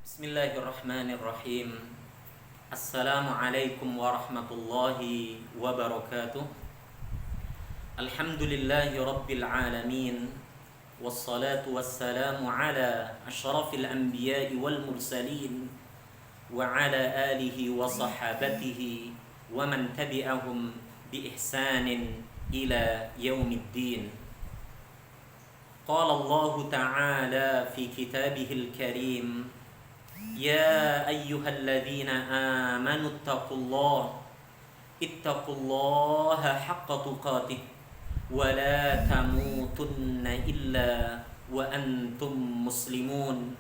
Bismillahirrahmanirrahim. Assalamualaikum warahmatullahi wabarakatuh. Alhamdulillahi rabbil alamin. Wassalatu wassalamu ala ashrafil anbiya'i wal mursalin wa ala alihi wa sahabatihi wa man tabi'ahum bi ihsanin ila yaumiddin. Qala Allah ta'ala fi kitabihil karim: Ya ayyuhalladzina amanu ittaqullaha haqqa tuqatih wa la tamutunna illa wa antum muslimun.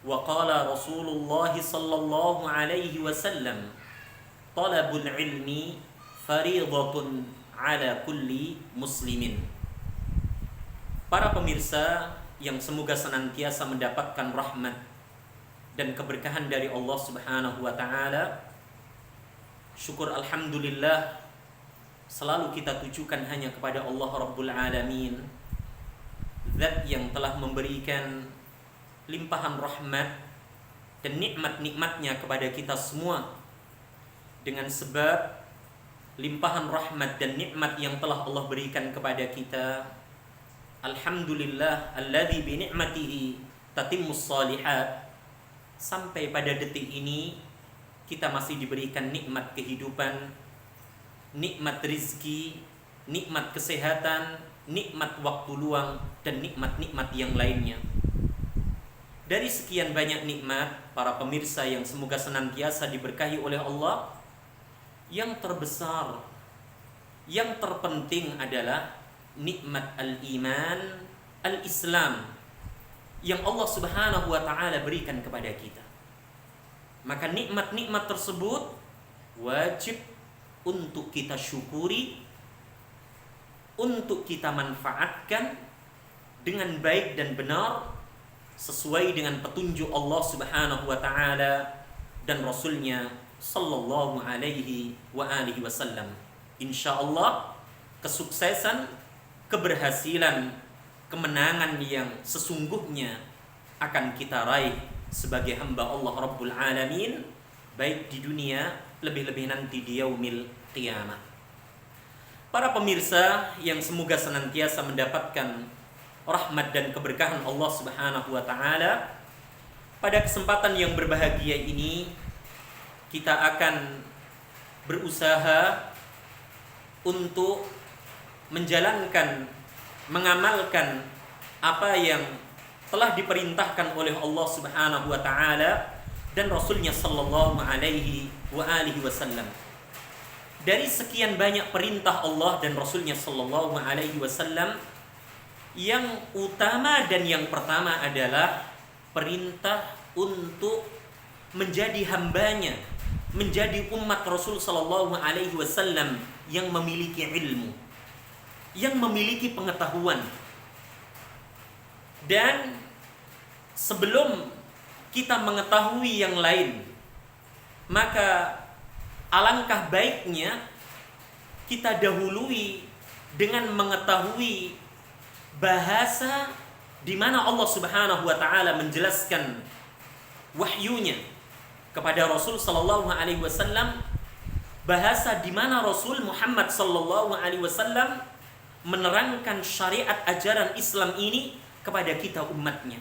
Wa qala Rasulullah sallallahu alaihi wasallam: Talabul ilmi fariidatun ala kulli muslimin. Para pemirsa yang semoga senantiasa mendapatkan rahmat dan keberkahan dari Allah Subhanahu wa taala, syukur alhamdulillah selalu kita tujukan hanya kepada Allah Rabbul Alamin, Zat yang telah memberikan limpahan rahmat dan nikmat-nikmatnya kepada kita semua. Dengan sebab limpahan rahmat dan nikmat yang telah Allah berikan kepada kita, alhamdulillah alladzi bi ni'matihi tatimmus shalihat. Sampai pada detik ini kita masih diberikan nikmat kehidupan, nikmat rizki, nikmat kesehatan, nikmat waktu luang, dan nikmat-nikmat yang lainnya. Dari sekian banyak nikmat, para pemirsa yang semoga senantiasa diberkahi oleh Allah, yang terbesar, yang terpenting adalah nikmat al-iman, al-islam yang Allah Subhanahu wa taala berikan kepada kita. Maka nikmat-nikmat tersebut wajib untuk kita syukuri, untuk kita manfaatkan dengan baik dan benar sesuai dengan petunjuk Allah Subhanahu wa taala dan Rasulnya sallallahu alaihi wa alihi wasallam. Insyaallah kesuksesan, keberhasilan, kemenangan yang sesungguhnya akan kita raih sebagai hamba Allah Rabbul Alamin, baik di dunia, lebih-lebih nanti di yaumil qiyamah. Para pemirsa yang semoga senantiasa mendapatkan rahmat dan keberkahan Allah Subhanahu wa taala, pada kesempatan yang berbahagia ini kita akan berusaha untuk menjalankan, mengamalkan apa yang telah diperintahkan oleh Allah Subhanahu wa taala dan Rasulnya sallallahu alaihi wa alihi wasallam. Dari sekian banyak perintah Allah dan Rasulnya sallallahu alaihi wasallam, yang utama dan yang pertama adalah perintah untuk menjadi hambanya, menjadi umat Rasul sallallahu alaihi wasallam yang memiliki ilmu, yang memiliki pengetahuan. Dan sebelum kita mengetahui yang lain, maka alangkah baiknya kita dahului dengan mengetahui bahasa di mana Allah Subhanahu wa taala menjelaskan wahyunya kepada Rasul sallallahu alaihi wasallam, bahasa di mana Rasul Muhammad sallallahu alaihi wasallam menerangkan syariat ajaran Islam ini kepada kita umatnya,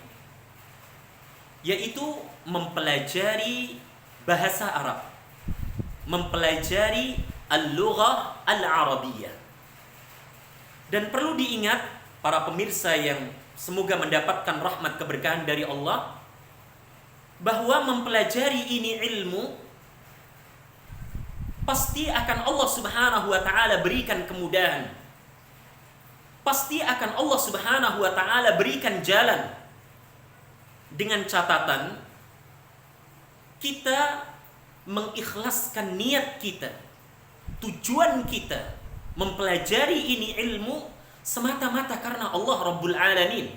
yaitu mempelajari bahasa Arab, mempelajari al-lughah al-arabiyyah. Dan perlu diingat para pemirsa yang semoga mendapatkan rahmat keberkahan dari Allah, bahwa mempelajari ini ilmu pasti akan Allah Subhanahu wa taala berikan kemudahan. Pasti akan Allah Subhanahu wa taala berikan jalan, dengan catatan kita mengikhlaskan niat kita, tujuan kita mempelajari ini ilmu semata-mata karena Allah Rabbul Alamin,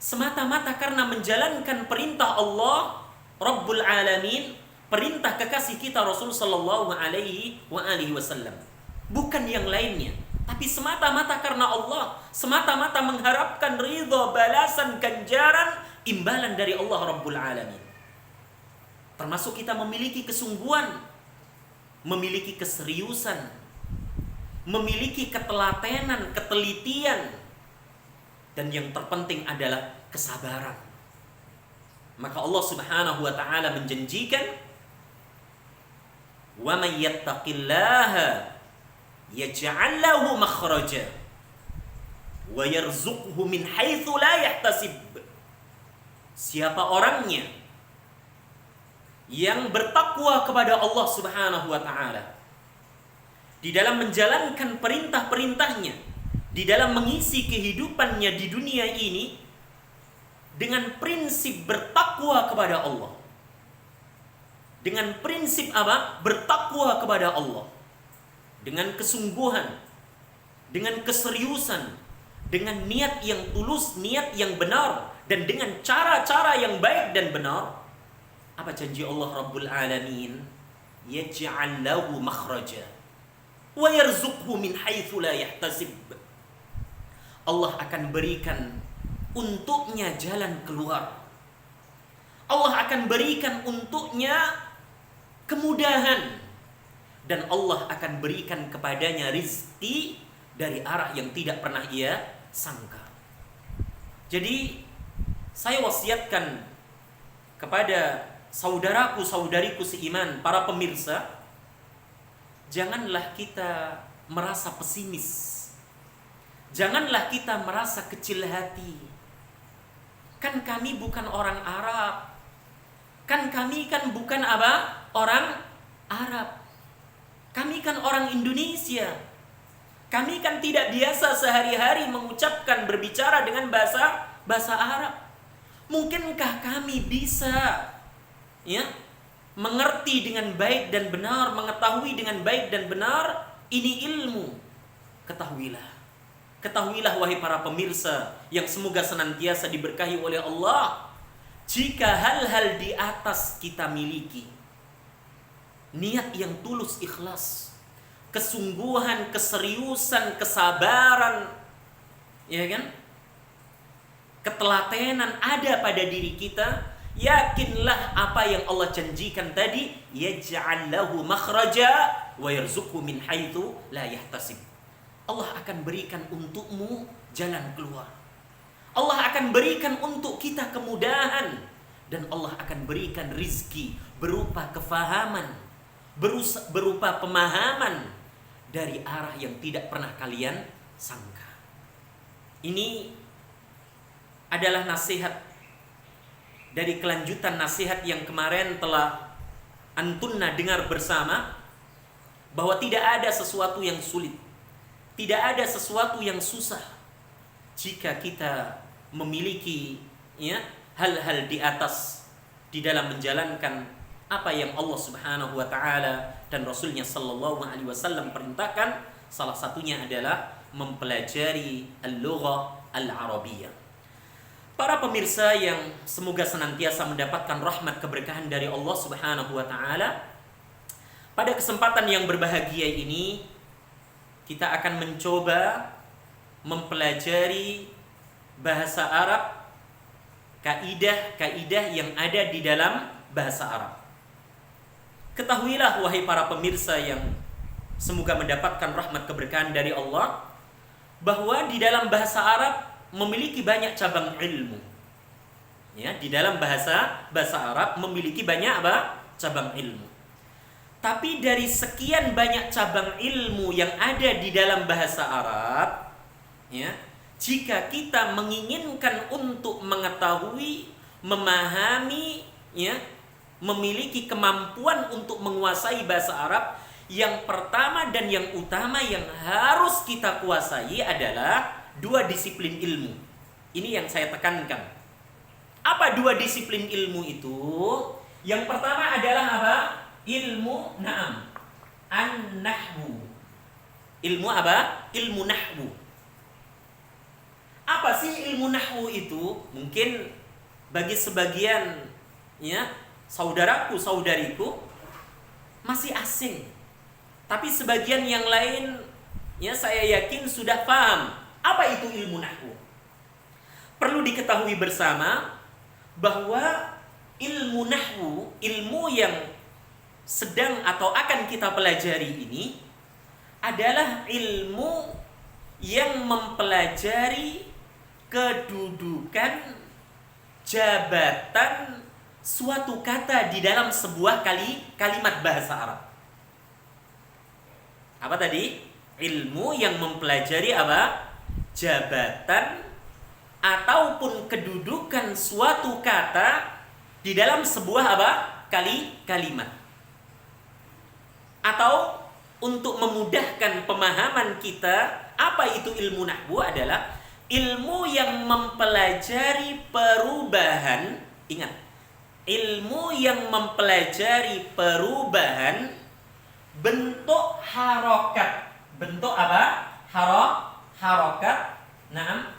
semata-mata karena menjalankan perintah Allah Rabbul Alamin, perintah kekasih kita Rasul sallallahu alaihi wa alihi wasallam, bukan yang lainnya. Tapi semata-mata karena Allah, semata-mata mengharapkan ridha, balasan, ganjaran imbalan dari Allah Rabbul Alamin. Termasuk kita memiliki kesungguhan, memiliki keseriusan, memiliki ketelatenan, ketelitian, dan yang terpenting adalah kesabaran. Maka Allah Subhanahu wa taala menjanjikan, "Wa may yattaqillaha yaj'al lahu makhraja wa yarzuqhu min haitsu la yahtasib." Siapa orangnya yang bertakwa kepada Allah Subhanahu wa taala di dalam menjalankan perintah-perintahnya, di dalam mengisi kehidupannya di dunia ini dengan prinsip bertakwa kepada Allah. Dengan prinsip apa? Bertakwa kepada Allah. Dengan kesungguhan, dengan keseriusan, dengan niat yang tulus, niat yang benar, dan dengan cara-cara yang baik dan benar. Apa janji Allah Rabbul Alamin? Yaj'al lahu makhraja wa yarzuqhu min haitsu la yahtasib. Allah akan berikan untuknya jalan keluar. Allah akan berikan untuknya kemudahan. Dan Allah akan berikan kepadanya rizki dari arah yang tidak pernah ia sangka. Jadi saya wasiatkan kepada saudaraku, saudariku seiman, para pemirsa, janganlah kita merasa pesimis. Janganlah kita merasa kecil hati. Kan kami bukan orang Arab. Kan kami kan bukan apa? Orang Arab. Kami kan orang Indonesia. Kami kan tidak biasa sehari-hari mengucapkan, berbicara dengan bahasa Arab. Mungkinkah kami bisa mengerti dengan baik dan benar, mengetahui dengan baik dan benar ini ilmu? Ketahuilah wahai para pemirsa yang semoga senantiasa diberkahi oleh Allah, jika hal-hal di atas kita miliki niat yang tulus, ikhlas, kesungguhan, keseriusan, kesabaran, ya kan? Ketelatenan ada pada diri kita, yakinlah apa yang Allah janjikan tadi, yaj'al lahu makhraja wa yarzuqhu min haitsu la yahtasib. Allah akan berikan untukmu jalan keluar. Allah akan berikan untuk kita kemudahan. Dan Allah akan berikan rizki berupa kefahaman, berupa pemahaman dari arah yang tidak pernah kalian sangka. Ini adalah nasihat dari kelanjutan nasihat yang kemarin telah antunna dengar bersama, bahwa tidak ada sesuatu yang sulit, tidak ada sesuatu yang susah jika kita memiliki hal-hal di atas di dalam menjalankan apa yang Allah Subhanahu wa taala dan Rasulnya sallallahu alaihi wasallam perintahkan. Salah satunya adalah mempelajari al-lughah al-arabiyyah. Para pemirsa yang semoga senantiasa mendapatkan rahmat keberkahan dari Allah Subhanahu wa taala, pada kesempatan yang berbahagia ini kita akan mencoba mempelajari bahasa Arab, kaidah-kaidah yang ada di dalam bahasa Arab. Ketahuilah wahai para pemirsa yang semoga mendapatkan rahmat keberkahan dari Allah, bahwa di dalam bahasa Arab memiliki banyak cabang ilmu. Ya, di dalam bahasa Arab memiliki banyak cabang ilmu. Tapi dari sekian banyak cabang ilmu yang ada di dalam bahasa Arab, jika kita menginginkan untuk mengetahui, memahami, memiliki kemampuan untuk menguasai bahasa Arab, yang pertama dan yang utama yang harus kita kuasai adalah dua disiplin ilmu. Ini yang saya tekankan. Apa dua disiplin ilmu itu? Yang pertama adalah apa? Ilmu an-nahwu. Ilmu apa? Ilmu nahwu. Apa sih ilmu nahwu itu? Mungkin bagi sebagian saudaraku, saudariku masih asing. Tapi sebagian yang lain saya yakin sudah paham apa itu ilmu nahwu. Perlu diketahui bersama bahwa ilmu nahwu, ilmu yang sedang atau akan kita pelajari ini adalah ilmu yang mempelajari kedudukan jabatan suatu kata di dalam sebuah kalimat bahasa Arab. Apa tadi? Ilmu yang mempelajari apa? Jabatan ataupun kedudukan suatu kata di dalam sebuah apa? Kalimat. Atau untuk memudahkan pemahaman kita, apa itu ilmu nahwu adalah ilmu yang mempelajari perubahan. Ingat, ilmu yang mempelajari perubahan bentuk harokat. Bentuk apa? Harokat. Nah,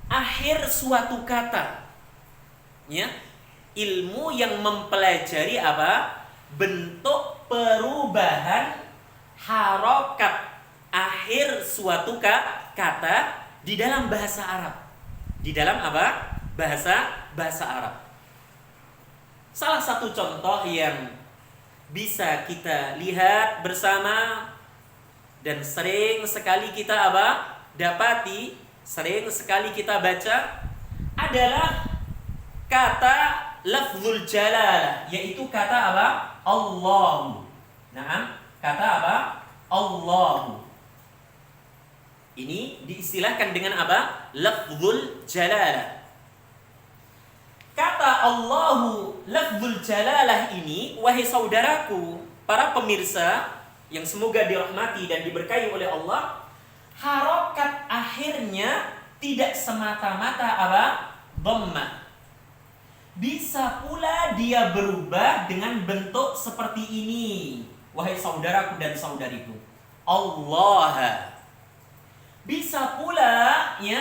akhir suatu kata. Ya, ilmu yang mempelajari apa? Bentuk perubahan harokat akhir suatu kata di dalam bahasa Arab. Di dalam apa? Bahasa Arab. Salah satu contoh yang bisa kita lihat bersama dan sering sekali kita apa? Dapati, sering sekali kita baca adalah kata lafzul jalalah, yaitu kata apa? Allahu. Nah, kata apa? Allahu. Ini diistilahkan dengan apa? Lafzul jalalah. Kata Allahu, lafzul jalalah ini, wahai saudaraku, para pemirsa yang semoga dirahmati dan diberkahi oleh Allah, harokat akhirnya tidak semata-mata apa? Dhammah. Bisa pula dia berubah dengan bentuk seperti ini. Wahai saudaraku dan saudariku, Allah. Bisa pula ya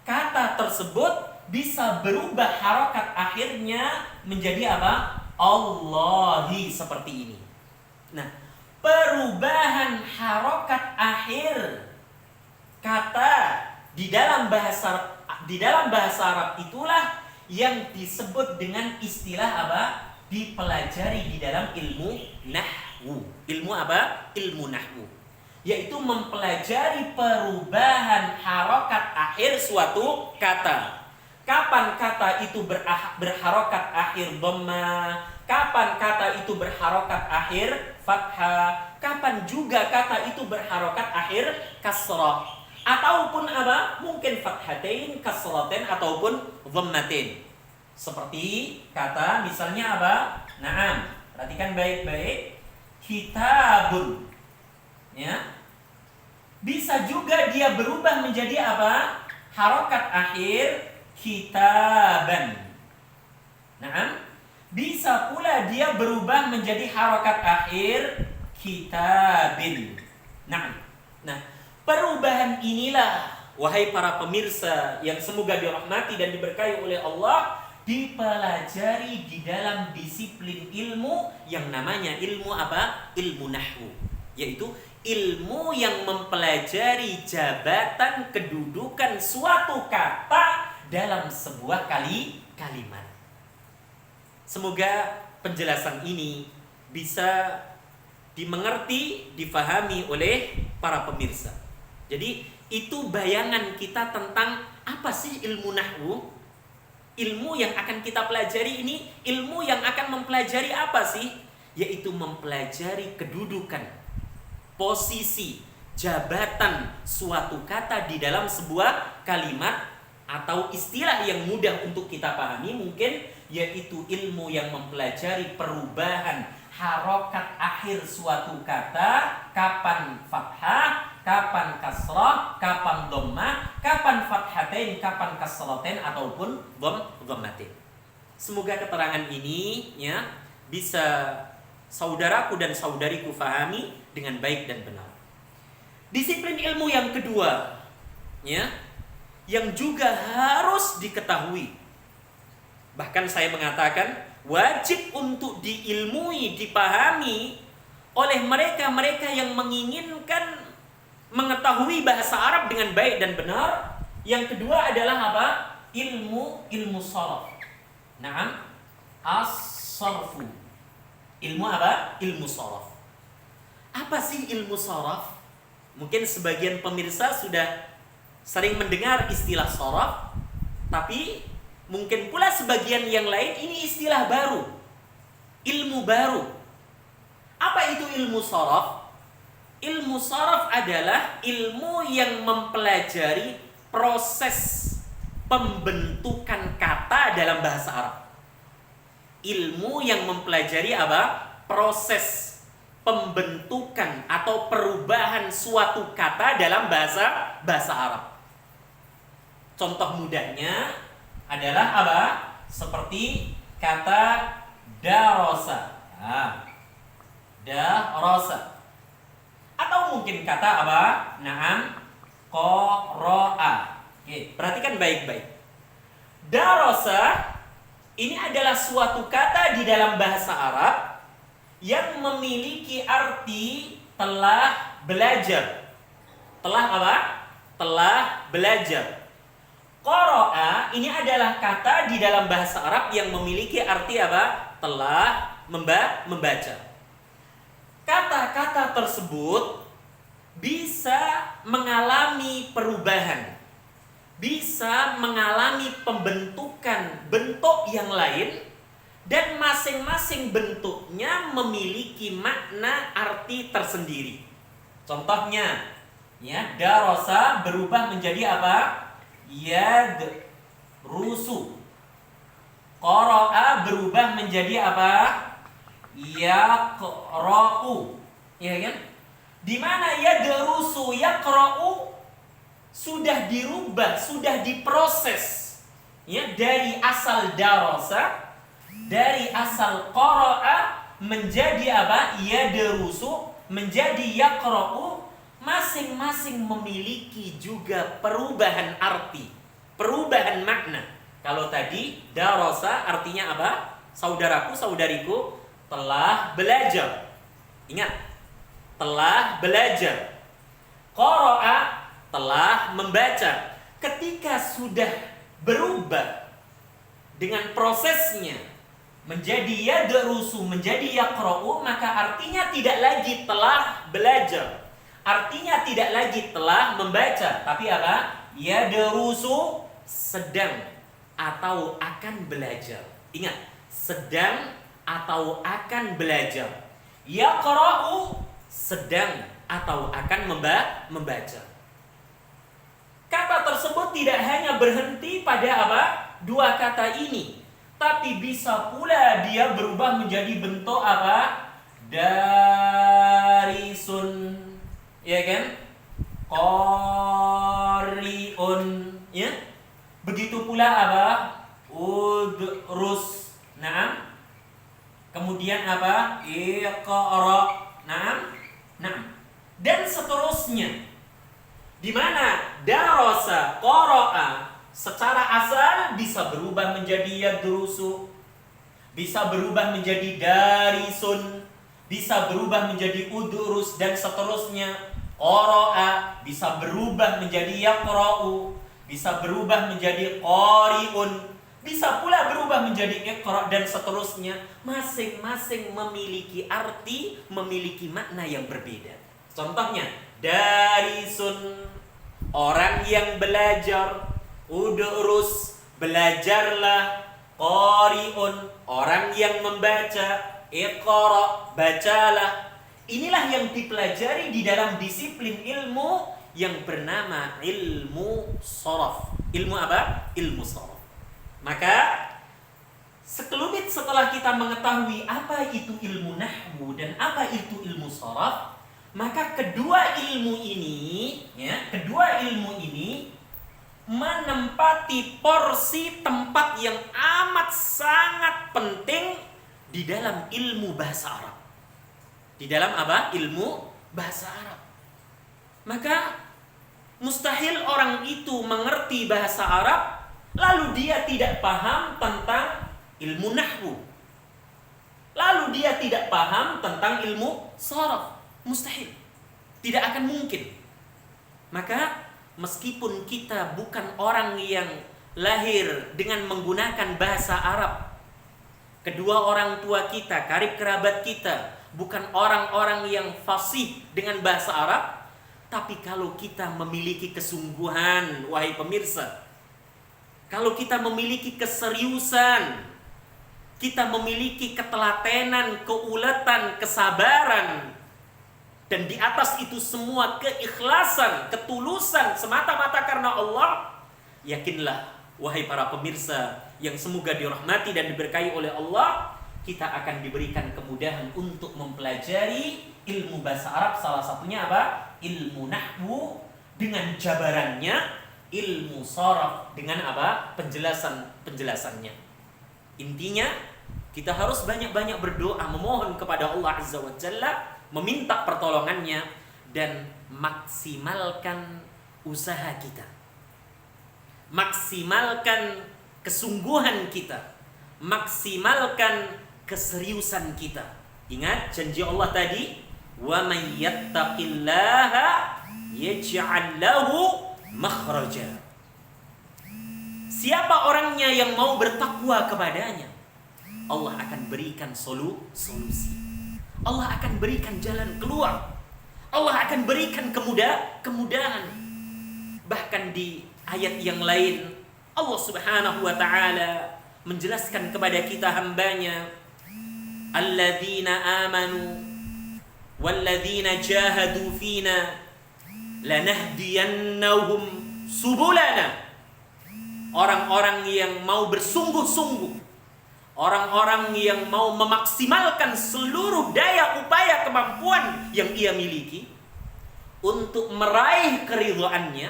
kata tersebut bisa berubah harokat akhirnya menjadi apa? Allahi, seperti ini. Nah, perubahan harokat akhir kata di dalam bahasa Arab itulah yang disebut dengan istilah apa? Dipelajari di dalam ilmu nahwu. Ilmu apa? Ilmu nahwu. Yaitu mempelajari perubahan harokat akhir suatu kata. Kapan kata itu berharokat akhir dhamma, kapan kata itu berharokat akhir fathah, kapan juga kata itu berharokat akhir kasrah, ataupun apa? Mungkin fathatain, kasratain, ataupun dhammatain. Seperti kata misalnya apa? Naam, perhatikan baik-baik. Kitabun. Ya. Bisa juga dia berubah menjadi apa? Harokat akhir kitaban. Naam. Bisa pula dia berubah menjadi harokat akhir kitabin. Naam. Nah, perubahan inilah, wahai para pemirsa yang semoga dirahmati dan diberkahi oleh Allah, dipelajari di dalam disiplin ilmu yang namanya ilmu apa? Ilmu nahwu. Yaitu ilmu yang mempelajari jabatan kedudukan suatu kata dalam sebuah kalimat. Semoga penjelasan ini bisa dimengerti, difahami oleh para pemirsa. Jadi itu bayangan kita tentang apa sih ilmu nahwu? Ilmu yang akan kita pelajari ini, ilmu yang akan mempelajari apa sih? Yaitu mempelajari kedudukan, posisi, jabatan suatu kata di dalam sebuah kalimat, atau istilah yang mudah untuk kita pahami mungkin, yaitu ilmu yang mempelajari perubahan harokat akhir suatu kata, kapan fathah, kapan kasrah, kapan dhammah, kapan fathatain, kapan kasratain, ataupun dhammatain. Semoga keterangan ini ya bisa saudaraku dan saudariku fahami dengan baik dan benar. Disiplin ilmu yang kedua ya, yang juga harus diketahui, bahkan saya mengatakan wajib untuk diilmui, dipahami oleh mereka-mereka yang menginginkan mengetahui bahasa Arab dengan baik dan benar. Yang kedua adalah apa? Ilmu sharaf. Naam, as-sarfu. Ilmu apa? Ilmu sharaf. Apa sih ilmu sharaf? Mungkin sebagian pemirsa sudah sering mendengar istilah sharaf, tapi mungkin pula sebagian yang lain ini istilah baru, ilmu baru. Apa itu ilmu sharaf? Ilmu sharaf adalah ilmu yang mempelajari proses pembentukan kata dalam bahasa Arab. Ilmu yang mempelajari apa? Proses pembentukan atau perubahan suatu kata dalam bahasa Arab. Contoh mudahnya adalah apa? Seperti kata darasa. Darasa. Atau mungkin kata apa? Naam, qara'a. Oke, perhatikan baik-baik. Darasa ini adalah suatu kata di dalam bahasa Arab yang memiliki arti telah belajar. Telah apa? Telah belajar. Qara'a ini adalah kata di dalam bahasa Arab yang memiliki arti apa? Telah membaca. Kata-kata tersebut bisa mengalami perubahan, bisa mengalami pembentukan bentuk yang lain, dan masing-masing bentuknya memiliki makna arti tersendiri. Contohnya, ya, darasa berubah menjadi apa? Yadrusu. Qara'a berubah menjadi apa? Yaqra'u. Ya kan? Di mana yadrusu, yaqra'u sudah dirubah, sudah diproses, ya, dari asal darasa, dari asal qara'a menjadi apa? Yadrusu, menjadi yaqra'u. Masing-masing memiliki juga perubahan arti, perubahan makna. Kalau tadi darasa artinya apa? Saudaraku, saudariku telah belajar. Ingat, telah belajar. Qara'a telah membaca. Ketika sudah berubah dengan prosesnya menjadi yadrusu, menjadi yaqra'u, maka artinya tidak lagi telah belajar, artinya tidak lagi telah membaca, tapi apa? Yadrusu, sedang atau akan belajar. Ingat, sedang atau akan belajar. Yaqra'u, sedang atau akan membaca. Kata tersebut tidak hanya berhenti pada apa? Dua kata ini, tapi bisa pula dia berubah menjadi bentuk apa? Darisun, ya kan? Qari'un, ya. Begitu pula apa? Udrus. Naam. Kemudian apa? Iqra. Naam. Dan seterusnya. Di mana darasa, qara'a secara asal bisa berubah menjadi yadrusu, bisa berubah menjadi darisun, bisa berubah menjadi udrus, dan seterusnya. Qara'a bisa berubah menjadi yaqra'u, bisa berubah menjadi qari'un, bisa pula berubah menjadi iqra, dan seterusnya. Masing-masing memiliki arti, memiliki makna yang berbeda. Contohnya, darisun, orang yang belajar. Udurus, belajarlah. Qari'un, orang yang membaca. Iqra, bacalah. Inilah yang dipelajari di dalam disiplin ilmu yang bernama ilmu sharaf. Ilmu apa? Ilmu sharaf. Maka sekelumit setelah kita mengetahui apa itu ilmu nahwu dan apa itu ilmu sharaf, maka kedua ilmu ini menempati porsi tempat yang amat sangat penting di dalam ilmu bahasa Arab. Di dalam apa? Ilmu bahasa Arab. Maka mustahil orang itu mengerti bahasa Arab lalu dia tidak paham tentang ilmu nahwu, lalu dia tidak paham tentang ilmu sharaf. Mustahil, tidak akan mungkin. Maka meskipun kita bukan orang yang lahir dengan menggunakan bahasa Arab, kedua orang tua kita, karib kerabat kita, bukan orang-orang yang fasih dengan bahasa Arab, tapi kalau kita memiliki kesungguhan, wahai pemirsa, kalau kita memiliki keseriusan, kita memiliki ketelatenan, keuletan, kesabaran, dan di atas itu semua keikhlasan, ketulusan semata-mata karena Allah, yakinlah wahai para pemirsa yang semoga dirahmati dan diberkahi oleh Allah, kita akan diberikan kemudahan untuk mempelajari ilmu bahasa Arab. Salah satunya apa? Ilmu nahwu dengan jabarannya, ilmu sharaf dengan apa? Penjelasannya. Intinya kita harus banyak-banyak berdoa, memohon kepada Allah Azza wa Jalla, meminta pertolongannya, dan maksimalkan usaha kita, maksimalkan kesungguhan kita, maksimalkan keseriusan kita. Ingat janji Allah tadi, wa may yattaqillaha yaj'al lahu makhraja. Siapa orangnya yang mau bertakwa kepadanya, Allah akan berikan solusi. Allah akan berikan jalan keluar. Allah akan berikan kemudahan. Bahkan di ayat yang lain Allah Subhanahu wa ta'ala menjelaskan kepada kita hambanya, alladzina amanu walladzina jahadu fina lanahdiyannahum subulana. Orang-orang yang mau bersungguh-sungguh, orang-orang yang mau memaksimalkan seluruh daya upaya kemampuan yang ia miliki untuk meraih keridhaannya,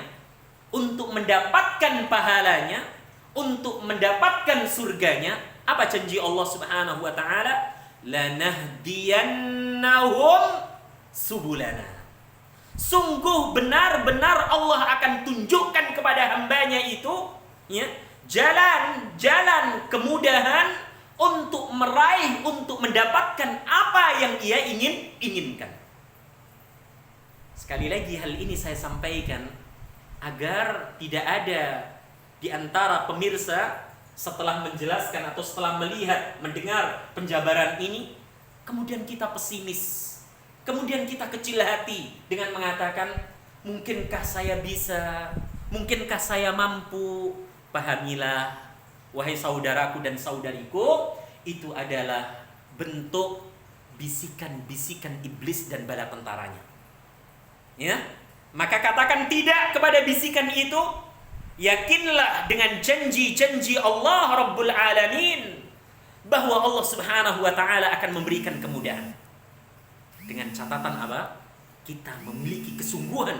untuk mendapatkan pahalanya, untuk mendapatkan surganya. Apa janji Allah Subhanahu wa ta'ala? Lanahdiyannahum subulana. Sungguh benar-benar Allah akan tunjukkan kepada hambanya itu, ya, jalan-jalan kemudahan untuk meraih, untuk mendapatkan apa yang ia inginkan. Sekali lagi hal ini saya sampaikan agar tidak ada di antara pemirsa setelah menjelaskan atau setelah melihat, mendengar penjabaran ini, kemudian kita pesimis, kemudian kita kecil hati dengan mengatakan, mungkinkah saya bisa, mungkinkah saya mampu. Pahamilah wahai saudaraku dan saudariku, itu adalah bentuk bisikan-bisikan iblis dan bala tentaranya. Ya, maka katakan tidak kepada bisikan itu. Yakinlah dengan janji-janji Allah Rabbul Alamin bahwa Allah Subhanahu wa ta'ala akan memberikan kemudahan. Dengan catatan apa? Kita memiliki kesungguhan,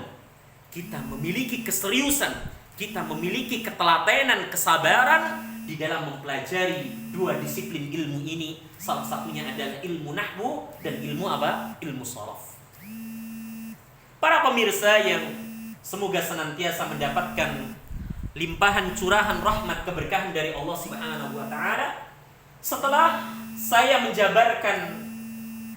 kita memiliki keseriusan, kita memiliki ketelatenan, kesabaran di dalam mempelajari dua disiplin ilmu ini. Salah satunya adalah ilmu nahwu dan ilmu apa? Ilmu sharaf. Para pemirsa yang semoga senantiasa mendapatkan limpahan curahan rahmat keberkahan dari Allah Subhanahu wa ta'ala, setelah saya menjabarkan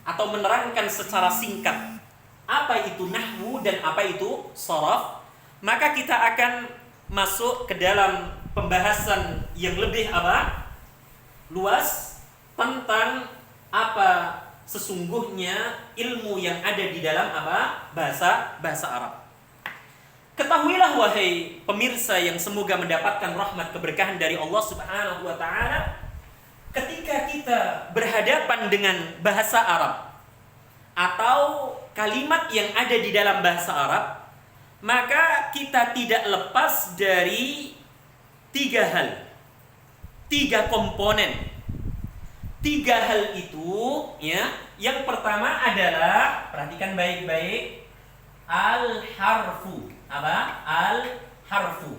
atau menerangkan secara singkat apa itu nahwu dan apa itu sharaf, maka kita akan masuk ke dalam pembahasan yang lebih luas tentang apa sesungguhnya ilmu yang ada di dalam bahasa Arab. Ketahuilah wahai pemirsa yang semoga mendapatkan rahmat keberkahan dari Allah Subhanahu wa ta'ala, ketika kita berhadapan dengan bahasa Arab atau kalimat yang ada di dalam bahasa Arab, maka kita tidak lepas dari tiga hal, tiga komponen. Tiga hal itu, ya. Yang pertama adalah, perhatikan baik-baik, al-harfu. Apa? Al-harfu.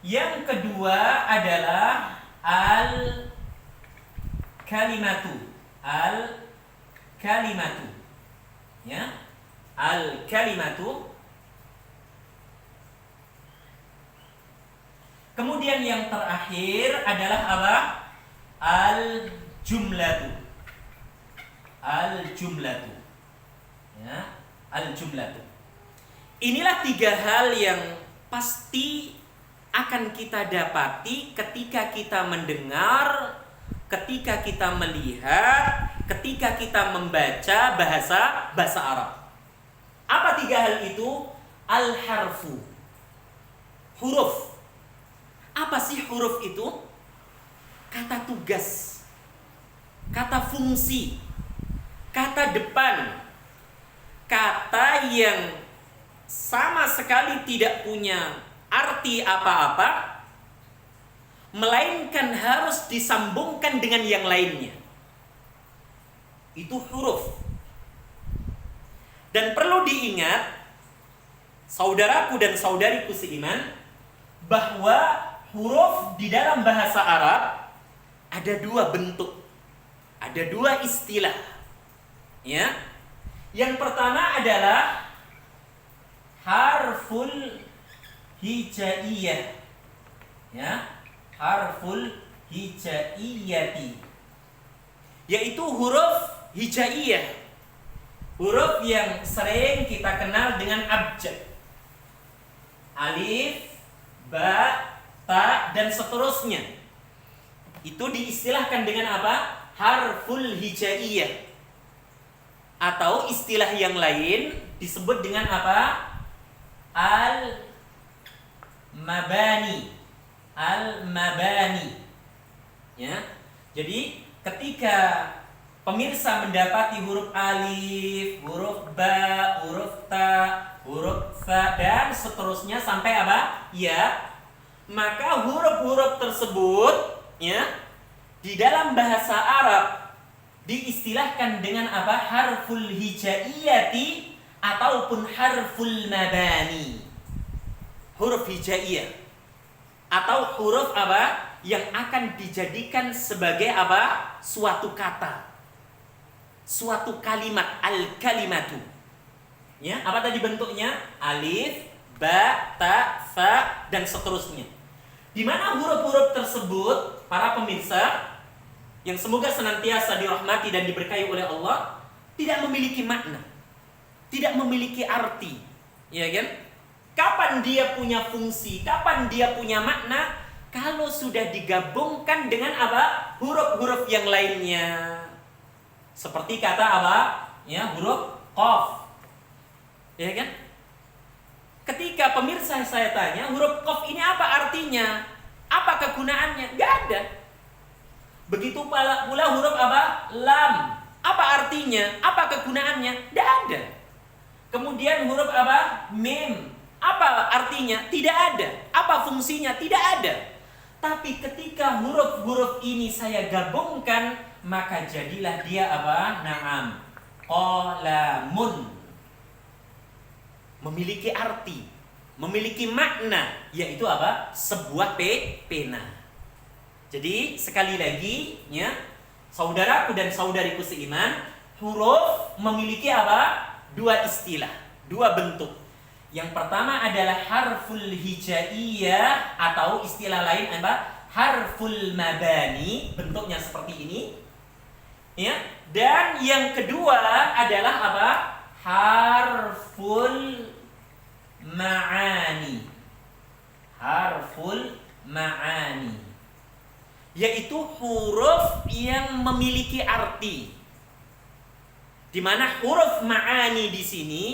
Yang kedua adalah al-kalimatu. Al-kalimatu. Ya. Al-kalimatu. Kemudian yang terakhir adalah apa? Al-jumlatu. Al-jumlatu. Ya, al-jumlatu. Inilah tiga hal yang pasti akan kita dapati ketika kita mendengar ketika kita melihat, ketika kita membaca bahasa Arab. Apa 3 hal itu? Al-harfu, huruf. Apa sih huruf itu? Kata tugas, kata fungsi, kata depan, kata yang sama sekali tidak punya arti apa-apa, melainkan harus disambungkan dengan yang lainnya. Itu huruf. Dan perlu diingat, saudaraku dan saudariku seiman, bahwa huruf di dalam bahasa Arab ada 2 bentuk, ada 2 istilah. Ya. Yang pertama adalah harful hijaiyah. Ya, harful hijaiyati, yaitu huruf hijaiyah. Huruf yang sering kita kenal dengan abjad. Alif, ba, ta, dan seterusnya. Itu diistilahkan dengan apa? Harful hijaiyah. Atau istilah yang lain disebut dengan apa? Al-mabani. Al-mabani. Ya. Jadi ketika pemirsa mendapati huruf alif, huruf ba, huruf ta, huruf fa, dan seterusnya sampai apa? Ya. Maka huruf-huruf tersebut, ya, di dalam bahasa Arab diistilahkan dengan apa? Harful hijaiyati ataupun harful mabani. Huruf hijaiyah atau huruf apa? Yang akan dijadikan sebagai apa? Suatu kata, suatu kalimat, al-kalimatu. Ya, apa tadi bentuknya? Alif, ba, ta, fa, dan seterusnya. Di mana huruf-huruf tersebut, para pemirsa yang semoga senantiasa dirahmati dan diberkahi oleh Allah, tidak memiliki makna, tidak memiliki arti, ya kan? Kapan dia punya fungsi, kapan dia punya makna? Kalau sudah digabungkan dengan apa? Huruf-huruf yang lainnya. Seperti kata apa? Ya, huruf qaf. Ya kan? Ketika pemirsa saya tanya, huruf qaf ini apa artinya? Apa kegunaannya? Gak ada. Begitu pula huruf apa? Lam. Apa artinya? Apa kegunaannya? Gak ada. Kemudian huruf apa? Mim. Apa artinya? Tidak ada. Apa fungsinya? Tidak ada. Tapi ketika huruf-huruf ini saya gabungkan, maka jadilah dia apa? Naam. Qalamun. Memiliki arti, memiliki makna, yaitu apa? Sebuah pena. Jadi sekali lagi, ya, saudaraku dan saudariku seiman, huruf memiliki apa? 2 istilah, 2 bentuk. Yang pertama adalah harful hijaiyah atau istilah lain apa? Harful mabani, bentuknya seperti ini. Ya. Dan yang kedua adalah apa? Harful ma'ani. Harful ma'ani, yaitu huruf yang memiliki arti. Di mana huruf ma'ani di sini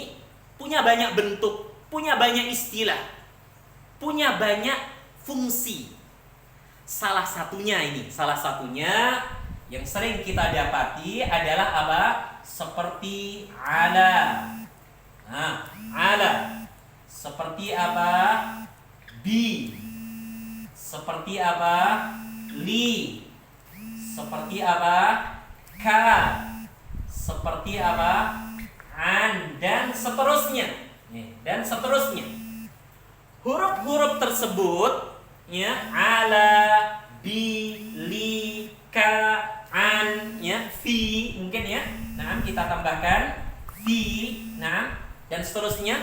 punya banyak bentuk, punya banyak istilah, punya banyak fungsi. Salah satunya yang sering kita dapati adalah apa? Seperti ala. Nah, ala. Seperti apa? Bi. Seperti apa? Li. Seperti apa? Ka. Seperti apa? An, dan seterusnya. Dan seterusnya. Huruf-huruf tersebut, ya, ala, bi, li, ka, an, ya, fi, mungkin ya. Nah, kita tambahkan fi, nah, dan seterusnya.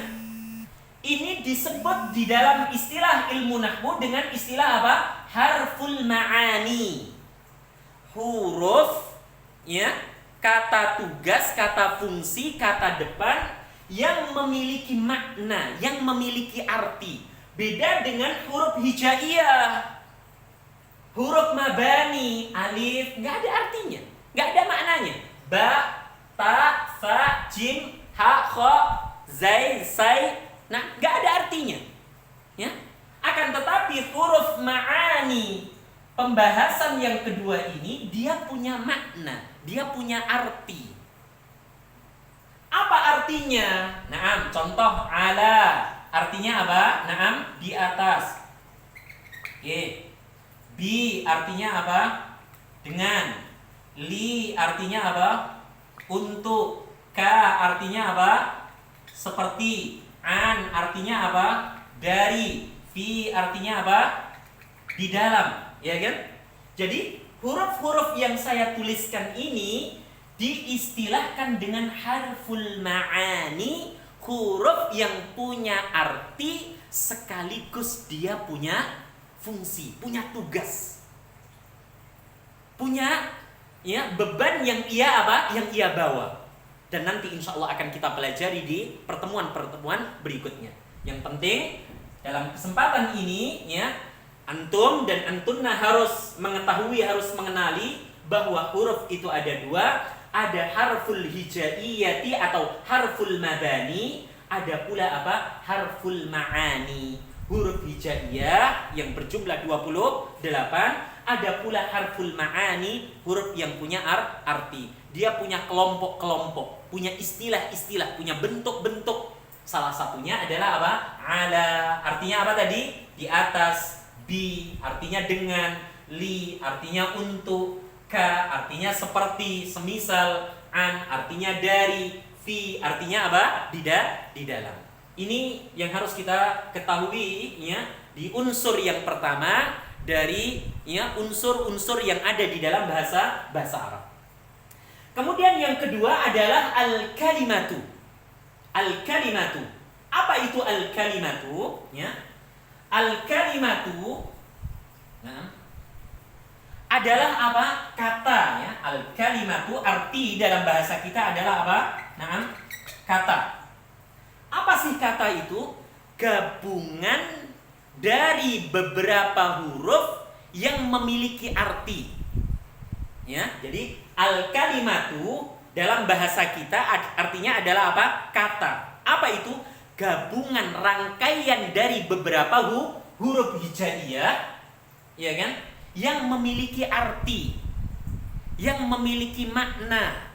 Ini disebut di dalam istilah ilmu nahwu dengan istilah apa? Harful ma'ani. Huruf, ya, kata tugas, kata fungsi, kata depan yang memiliki makna, yang memiliki arti. Beda dengan huruf hijaiyah. Huruf mabani, alif, nggak ada artinya, nggak ada maknanya. Ba, ta, fa, jim, ha, kha, zai, sai, nah nggak ada artinya. Ya, akan tetapi huruf ma'ani, pembahasan yang kedua ini, dia punya makna, dia punya arti. Apa artinya? Naam, contoh ala. Artinya apa? Naam, di atas. Oke. Bi artinya apa? Dengan. Li artinya apa? Untuk. Ka artinya apa? Seperti. An artinya apa? Dari. Fi artinya apa? Di dalam. Ya kan? Jadi huruf-huruf yang saya tuliskan ini diistilahkan dengan harful ma'ani, huruf yang punya arti sekaligus dia punya fungsi, punya tugas, punya ya beban yang ia apa? Yang ia bawa. Dan nanti insya Allah akan kita pelajari di pertemuan-pertemuan berikutnya. Yang penting dalam kesempatan ini ya, antum dan antunna harus mengetahui, harus mengenali bahwa huruf itu ada dua. Ada harful hijaiyati atau harful mabani, ada pula apa? Harful ma'ani. Huruf hijaiyah yang berjumlah 28, ada pula harful ma'ani, huruf yang punya arti. Dia punya kelompok-kelompok, punya istilah-istilah, punya bentuk-bentuk. Salah satunya adalah apa? Ala, artinya apa tadi? Di atas. Bi, artinya dengan. Li, artinya untuk. Ka artinya seperti, semisal. An artinya dari. Fi artinya apa? Di dalam. Ini yang harus kita ketahui ya, di unsur yang pertama dari ya unsur-unsur yang ada di dalam bahasa Arab. Kemudian yang kedua adalah al-kalimatu. Al-kalimatu. Apa itu al-kalimatu? Ya. Al-kalimatu adalah apa? Kata ya. Al-kalimatu arti dalam bahasa kita adalah apa? Kata. Apa sih kata itu? Gabungan dari beberapa huruf yang memiliki arti. Ya, jadi al-kalimatu dalam bahasa kita artinya adalah apa? Kata. Apa itu? Gabungan rangkaian dari beberapa huruf hijaiyah, ya kan? Yang memiliki arti, yang memiliki makna.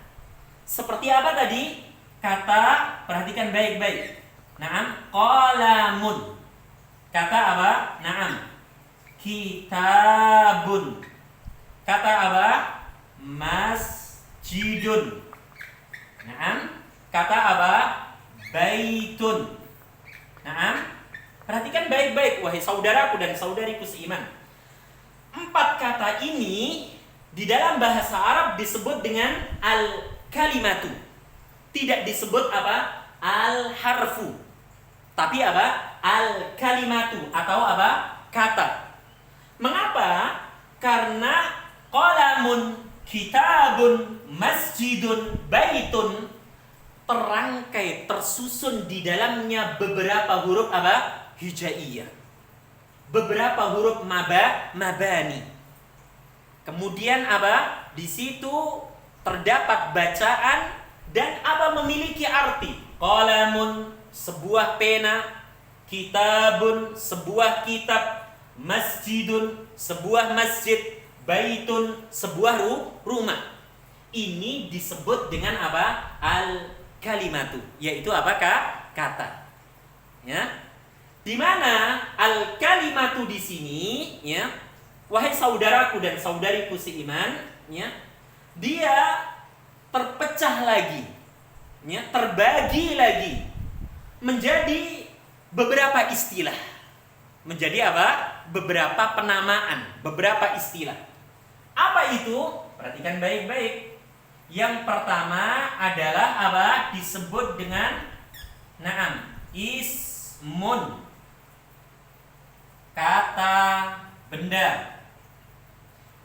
Seperti apa tadi? Kata, perhatikan baik-baik. Naam, qalamun. Kata apa? Naam, kitabun. Kata apa? Masjidun. Naam, kata apa? Baitun. Naam, perhatikan baik-baik wahai saudaraku dan saudariku seiman. 4 kata ini di dalam bahasa Arab disebut dengan al-kalimatu. Tidak disebut apa? Al-harfu. Tapi apa? Al-kalimatu atau apa? Kata. Mengapa? Karena qalamun, kitabun, masjidun, baitun terangkai, tersusun di dalamnya beberapa huruf apa? Hijaiyah. Beberapa huruf mabani. Kemudian apa? Di situ terdapat bacaan dan apa? Memiliki arti. Qalamun, sebuah pena. Kitabun, sebuah kitab. Masjidun, sebuah masjid. Baitun, sebuah rumah. Ini disebut dengan apa? Al-kalimatu, yaitu apa? Kata. Ya. Di mana al-kalimatu di sini ya, wahai saudaraku dan saudariku seiman, ya, dia terpecah lagi, ya, terbagi lagi menjadi beberapa istilah. Menjadi apa? Beberapa penamaan, beberapa istilah. Apa itu? Perhatikan baik-baik. Yang pertama adalah apa? Disebut dengan naam, ismun. Kata, benda.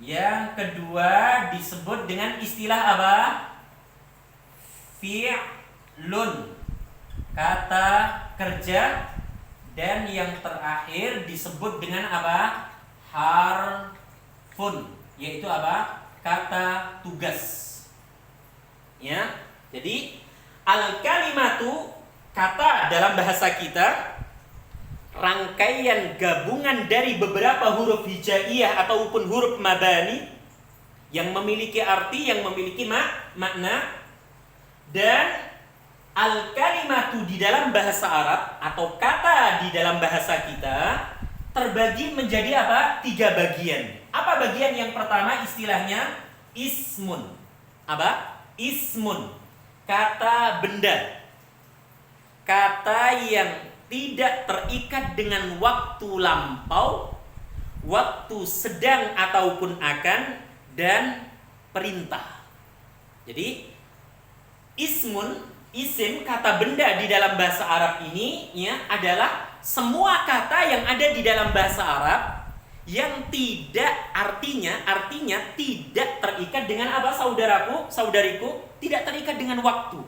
Yang kedua disebut dengan istilah apa? Fi'lun. Kata, kerja. Dan yang terakhir disebut dengan apa? fun, yaitu apa? Kata tugas. Ya. Jadi al-kalimatu, kata dalam bahasa kita, rangkaian gabungan dari beberapa huruf hijaiyah ataupun huruf mabani yang memiliki arti, yang memiliki makna. Dan al-kalimatu di dalam bahasa Arab atau kata di dalam bahasa kita terbagi menjadi apa? 3 bagian. Apa bagian yang pertama? Istilahnya ismun. Apa? Ismun. Kata benda. Kata yang tidak terikat dengan waktu lampau, waktu sedang ataupun akan, dan perintah. Jadi ismun, isim, kata benda di dalam bahasa Arab ini ya adalah semua kata yang ada di dalam bahasa Arab yang tidak artinya tidak terikat dengan apa, saudaraku, saudariku, tidak terikat dengan waktu.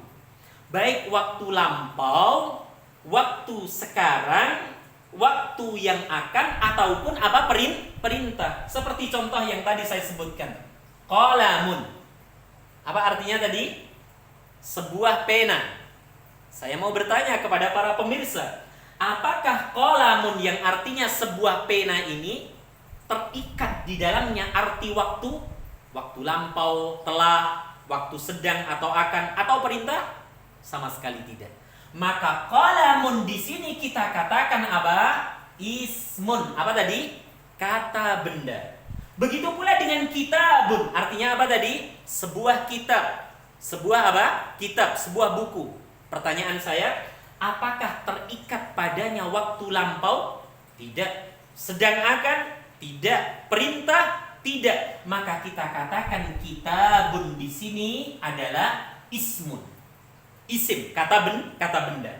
Baik waktu lampau, waktu sekarang, waktu yang akan, ataupun apa, perintah. Seperti contoh yang tadi saya sebutkan. Qalamun. Apa artinya tadi? Sebuah pena. Saya mau bertanya kepada para pemirsa, apakah qalamun yang artinya sebuah pena ini terikat di dalamnya arti waktu? Waktu lampau, telah, waktu sedang atau akan, atau perintah? Sama sekali tidak. Maka qalamun di sini kita katakan apa? Ismun. Apa tadi? Kata benda. Begitu pula dengan kitabun. Artinya apa tadi? Sebuah kitab. Sebuah apa? Kitab, sebuah buku. Pertanyaan saya, apakah terikat padanya waktu lampau? Tidak. Sedang akan? Tidak. Perintah? Tidak. Maka kita katakan kitabun di sini adalah ismun. Isim, kata benda.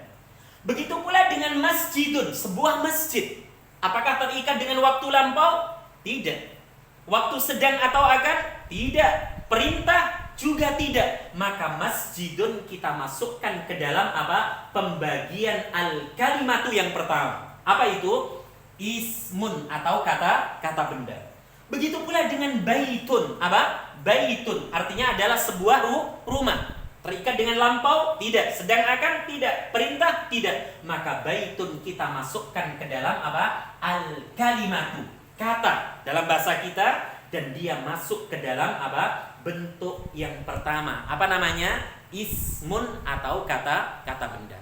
Begitu pula dengan masjidun, sebuah masjid. Apakah terikat dengan waktu lampau? Tidak. Waktu sedang atau akan? Tidak. Perintah? Juga tidak. Maka masjidun kita masukkan ke dalam apa? Pembagian al-kalimatu yang pertama. Apa itu? Ismun atau kata benda. Begitu pula dengan baitun. Apa? Baitun artinya adalah sebuah rumah. Terikat dengan lampau? Tidak. Sedang akan? Tidak. Perintah? Tidak. Maka baitun kita masukkan ke dalam apa? Al-kalimatu. Kata dalam bahasa kita. Dan dia masuk ke dalam apa? Bentuk yang pertama. Apa namanya? Ismun atau kata benda.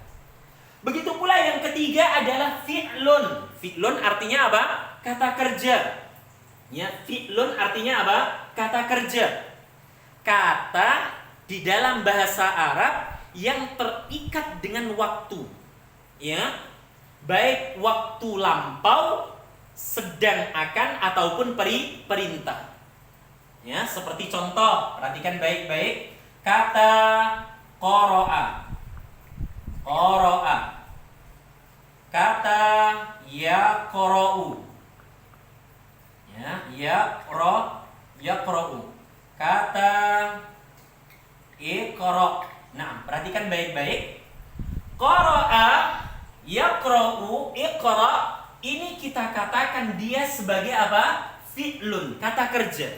Begitu pula yang ketiga adalah fi'lun. Fi'lun artinya apa? Kata kerja. Ya, fi'lun artinya apa? Kata kerja. Kata di dalam bahasa Arab yang terikat dengan waktu, ya, baik waktu lampau, sedang akan, ataupun perintah. Ya, seperti contoh, perhatikan baik-baik, kata qara'a, kata yaqra'u, ya, yaqra'u, kata iqra'. Nah, perhatikan baik-baik. Qara'a, yaqra'u, iqra'. Ini kita katakan dia sebagai apa? Fi'lun, kata kerja.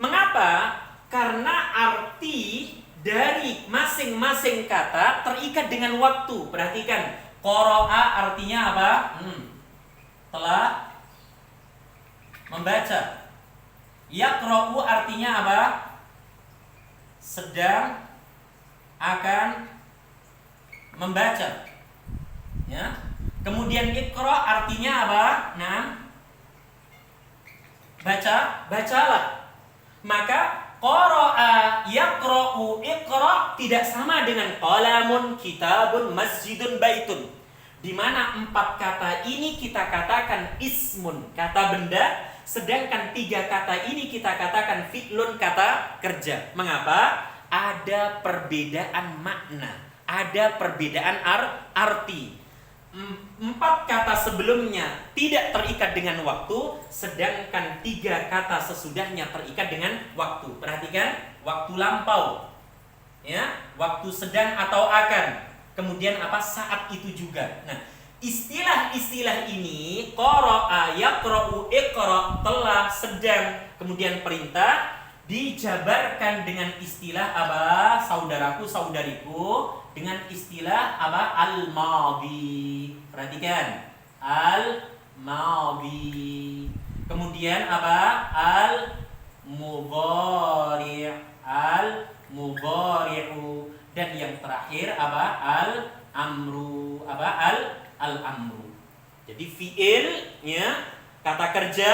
Mengapa? Karena arti dari masing-masing kata terikat dengan waktu. Perhatikan. Qara'a artinya apa? Telah membaca. Yaqra'u artinya apa? Sedang akan membaca. Ya. Kemudian iqra artinya apa? Nah, bacalah. Maka qara'a, yaqra'u, iqra tidak sama dengan qalamun, kitabun, masjidun, baitun. Di mana 4 kata ini kita katakan ismun, kata benda. Sedangkan 3 kata ini kita katakan fi'lun, kata kerja. Mengapa? Ada perbedaan makna, ada perbedaan arti. 4 kata sebelumnya tidak terikat dengan waktu, sedangkan 3 kata sesudahnya terikat dengan waktu. Perhatikan, waktu lampau, ya, waktu sedang atau akan. Kemudian apa? Saat itu juga. Nah, istilah-istilah ini qara'a, yaqra'u, iqra' telah, sedang, kemudian perintah dijabarkan dengan istilah apa? Saudaraku, saudariku, dengan istilah apa? Al-madhi. Perhatikan. Al-madhi. Kemudian apa? Al-mudhari'. Al-mudhari'u. Dan yang terakhir apa? Al-amru. Apa? Al-amru. Jadi fi'il ya, kata kerja,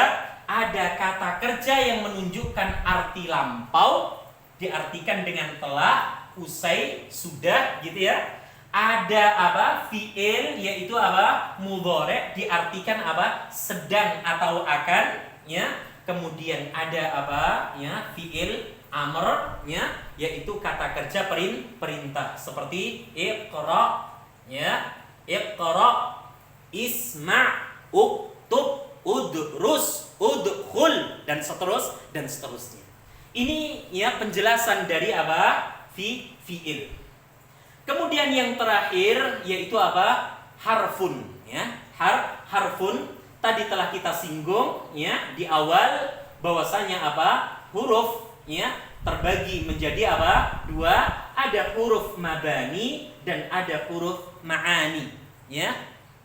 ada kata kerja yang menunjukkan arti lampau, diartikan dengan telah, usai, sudah gitu ya. Ada apa? Fi'il, yaitu apa? Mudhari', diartikan apa? Sedang atau akan ya. Kemudian ada apa? Ya, fi'il amr ya, yaitu kata kerja perintah seperti iqra ya. Iqra, isma', uktub, udrus, udkhul, dan seterusnya. Ini ya penjelasan dari apa? Fi'il. Kemudian yang terakhir yaitu apa? Harfun ya. Harfun tadi telah kita singgung ya di awal bahwasanya apa? Huruf ya terbagi menjadi apa? Dua, ada huruf mabani dan ada huruf ma'ani ya.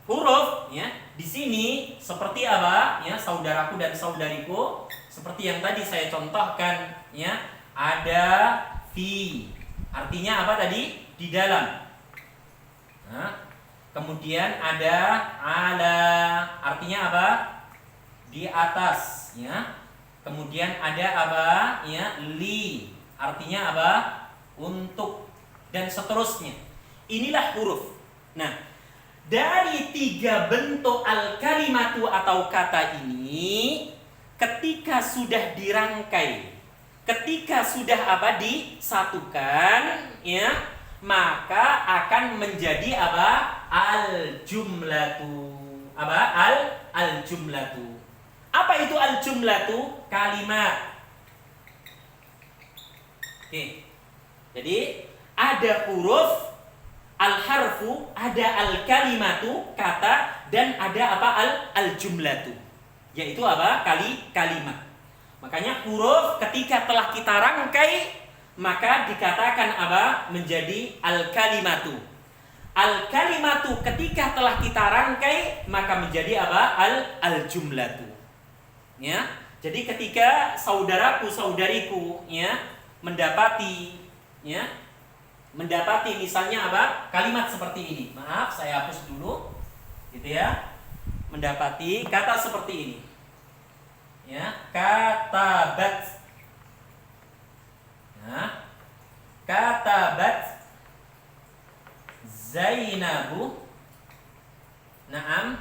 Huruf ya di sini seperti apa ya, saudaraku dan saudariku, seperti yang tadi saya contohkan ya, ada fi, artinya apa tadi? Di dalam. Nah, kemudian ada ala, artinya apa? Di atas ya. Kemudian ada apa ya? Li, artinya apa? Untuk, dan seterusnya. Inilah huruf. Nah, dari tiga bentuk al-kalimatu atau kata ini, ketika sudah dirangkai, ketika sudah apa? Disatukan ya, maka akan menjadi apa? Al-jumlatu. Apa? Al-jumlatu. Apa itu al-jumlatu? Kalimat. Oke. Jadi ada huruf al-harfu, ada al-kalimatu, kata, dan ada apa? Al-jumlatu, yaitu apa? Kalimat. Makanya huruf ketika telah kita rangkai, maka dikatakan apa? Menjadi al-kalimatu. Al-kalimatu ketika telah kita rangkai, maka menjadi apa? Al-jumlatu. Ya. Jadi ketika saudaraku, saudariku ya mendapati misalnya apa? Kalimat seperti ini. Maaf, saya hapus dulu. Gitu ya. Mendapati kata seperti ini. Ya, katabat. Nah, katabat Zainabu. Naam.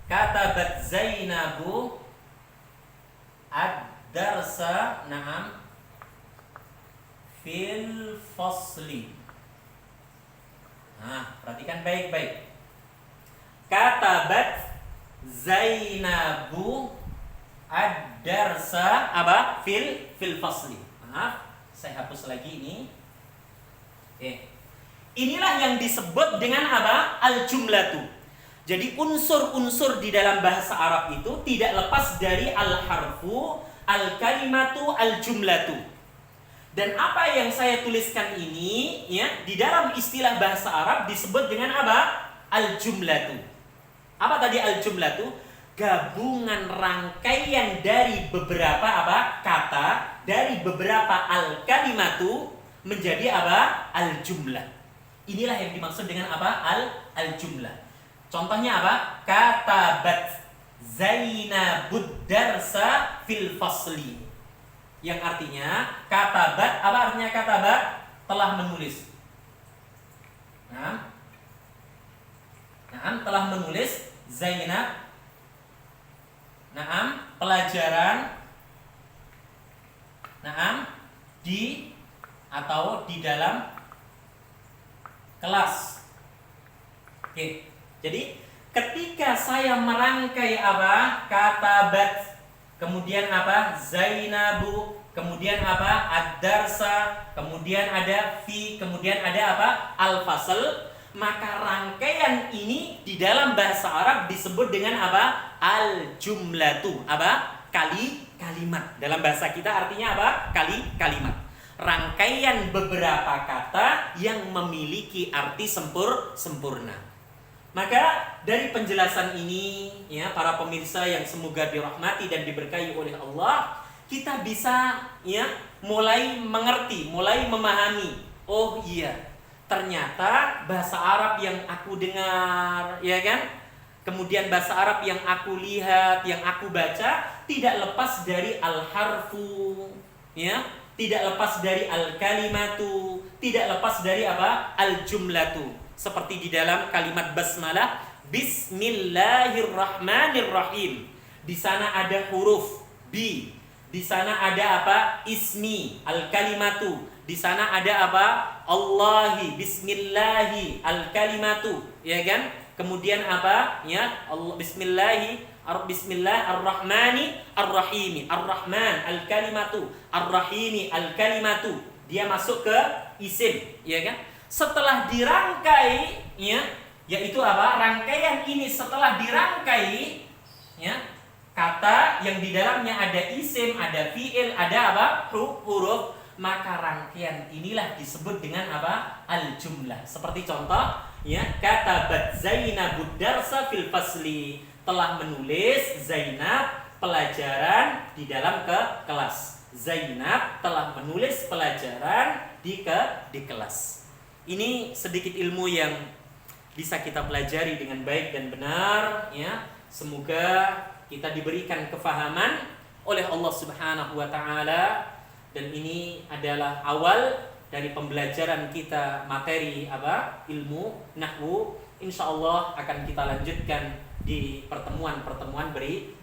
Katabat Zainabu ad-darsa. Naam. Fil fasli. Nah, perhatikan baik-baik. Katabat Zainabu ad-darsa apa? Fil fasli. Maaf, saya hapus lagi ini. Inilah yang disebut dengan apa? Al-jumlatu. Jadi unsur-unsur di dalam bahasa Arab itu tidak lepas dari al-harfu, al-kalimatu, al-jumlatu. Dan apa yang saya tuliskan ini ya di dalam istilah bahasa Arab disebut dengan apa? Al-jumlatu. Apa tadi al-jumlatu? Gabungan rangkaian dari beberapa apa? Kata, dari beberapa al-kalimatu menjadi apa? Al-jumlah. Inilah yang dimaksud dengan apa? Al-jumlah. Contohnya apa? Katabat Zainabud darsa fil fasli. Yang artinya katabat, apa artinya katabat? Telah menulis. Nah, telah menulis Zainab. Naam, pelajaran. Naam, di atau di dalam kelas. Oke. Jadi ketika saya merangkai apa? Katabat, kemudian apa? Zainabu, kemudian apa? Ad-darsa, kemudian ada fi, kemudian ada apa? Al-fasl. Maka rangkaian ini di dalam bahasa Arab disebut dengan apa? Al-jumlatu. Apa? kalimat. Dalam bahasa kita artinya apa? Kalimat. Rangkaian beberapa kata yang memiliki arti sempurna. Maka dari penjelasan ini ya para pemirsa yang semoga dirahmati dan diberkahi oleh Allah, kita bisa ya mulai mengerti, mulai memahami. Oh iya, ternyata bahasa Arab yang aku dengar, ya kan? Kemudian bahasa Arab yang aku lihat, yang aku baca tidak lepas dari al-harfu, ya, tidak lepas dari al-kalimatu, tidak lepas dari apa? Al-jumlatu. Seperti di dalam kalimat basmalah, Bismillahirrahmanirrahim. Di sana ada huruf bi. Di sana ada apa? Ismi, al-kalimatu. Di sana ada apa? Allahi, bismillahi, al-kalimatu, ya kan? Kemudian apa? Ya, Allah bismillahi, bismillah ar-rahmani ar-rahimi. Ar-rahman al-kalimatu, ar-rahimi al-kalimatu. Dia masuk ke isim, ya kan? Setelah dirangkai, ya, yaitu apa? Rangkaian ini setelah dirangkai, ya, kata yang di dalamnya ada isim, ada fiil, ada apa? Huruf, maka rangkaian inilah disebut dengan apa? Al-jumlah. Seperti contoh, ya, katabat Zainabud darsa fil fasli, telah menulis Zainab pelajaran di dalam kelas. Zainab telah menulis pelajaran di kelas. Ini sedikit ilmu yang bisa kita pelajari dengan baik dan benar, ya. Semoga kita diberikan kefahaman oleh Allah Subhanahu wa taala, dan ini adalah awal dari pembelajaran kita materi apa? Ilmu nahwu. Insyaallah akan kita lanjutkan di pertemuan-pertemuan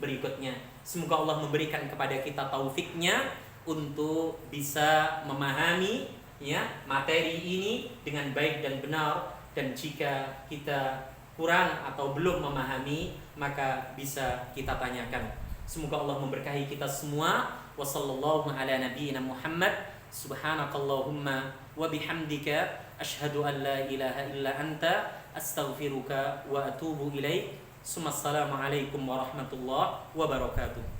berikutnya. Semoga Allah memberikan kepada kita taufiknya untuk bisa memahami ya materi ini dengan baik dan benar, dan jika kita kurang atau belum memahami maka bisa kita tanyakan. Semoga Allah memberkahi kita semua. Wassallallahu ala nabiyyina Muhammad. Subhanakallahumma wa bihamdika asyhadu an la ilaha illa anta astaghfiruka wa atubu ilaik. Assalamualaikum warahmatullahi wabarakatuh.